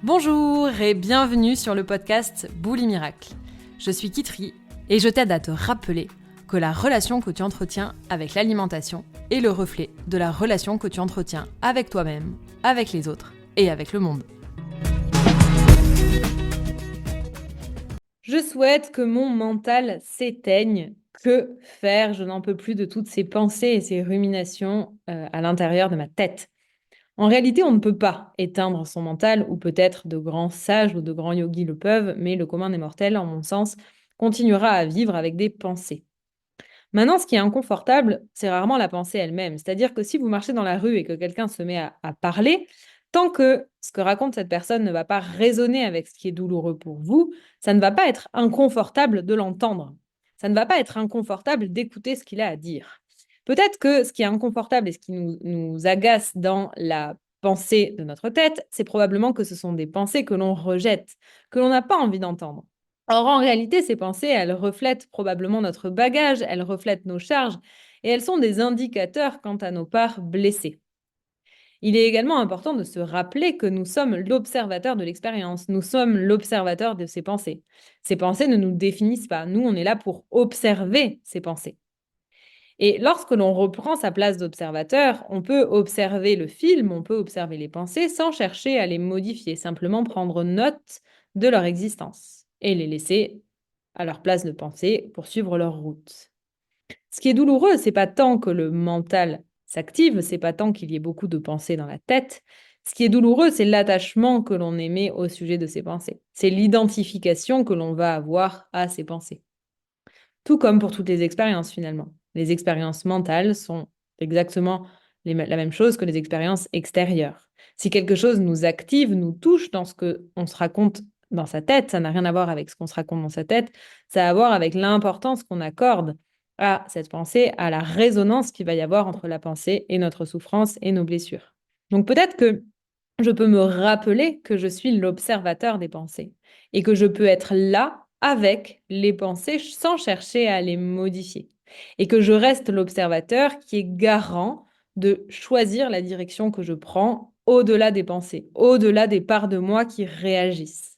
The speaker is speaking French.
Bonjour et bienvenue sur le podcast Bouli Miracle. Je suis Kitri et je t'aide à te rappeler que la relation que tu entretiens avec l'alimentation est le reflet de la relation que tu entretiens avec toi-même, avec les autres et avec le monde. Je souhaite que mon mental s'éteigne. Que faire? Je n'en peux plus de toutes ces pensées et ces ruminations à l'intérieur de ma tête. En réalité, on ne peut pas éteindre son mental, ou peut-être de grands sages ou de grands yogis le peuvent, mais le commun des mortels, en mon sens, continuera à vivre avec des pensées. Maintenant, ce qui est inconfortable, c'est rarement la pensée elle-même. C'est-à-dire que si vous marchez dans la rue et que quelqu'un se met à parler, tant que ce que raconte cette personne ne va pas résonner avec ce qui est douloureux pour vous, ça ne va pas être inconfortable de l'entendre. Ça ne va pas être inconfortable d'écouter ce qu'il a à dire. Peut-être que ce qui est inconfortable et ce qui nous agace dans la pensée de notre tête, c'est probablement que ce sont des pensées que l'on rejette, que l'on n'a pas envie d'entendre. Or, en réalité, ces pensées, elles reflètent probablement notre bagage, elles reflètent nos charges et elles sont des indicateurs quant à nos parts blessées. Il est également important de se rappeler que nous sommes l'observateur de l'expérience, nous sommes l'observateur de ces pensées. Ces pensées ne nous définissent pas, nous, on est là pour observer ces pensées. Et lorsque l'on reprend sa place d'observateur, on peut observer le film, on peut observer les pensées sans chercher à les modifier, simplement prendre note de leur existence et les laisser à leur place de pensée pour suivre leur route. Ce qui est douloureux, c'est pas tant que le mental s'active, c'est pas tant qu'il y ait beaucoup de pensées dans la tête. Ce qui est douloureux, c'est l'attachement que l'on émet au sujet de ces pensées. C'est l'identification que l'on va avoir à ces pensées. Tout comme pour toutes les expériences finalement. Les expériences mentales sont exactement la même chose que les expériences extérieures. Si quelque chose nous active, nous touche dans ce qu'on se raconte dans sa tête, ça n'a rien à voir avec ce qu'on se raconte dans sa tête, ça a à voir avec l'importance qu'on accorde à cette pensée, à la résonance qu'il va y avoir entre la pensée et notre souffrance et nos blessures. Donc peut-être que je peux me rappeler que je suis l'observateur des pensées et que je peux être là avec les pensées sans chercher à les modifier. Et que je reste l'observateur qui est garant de choisir la direction que je prends au-delà des pensées, au-delà des parts de moi qui réagissent.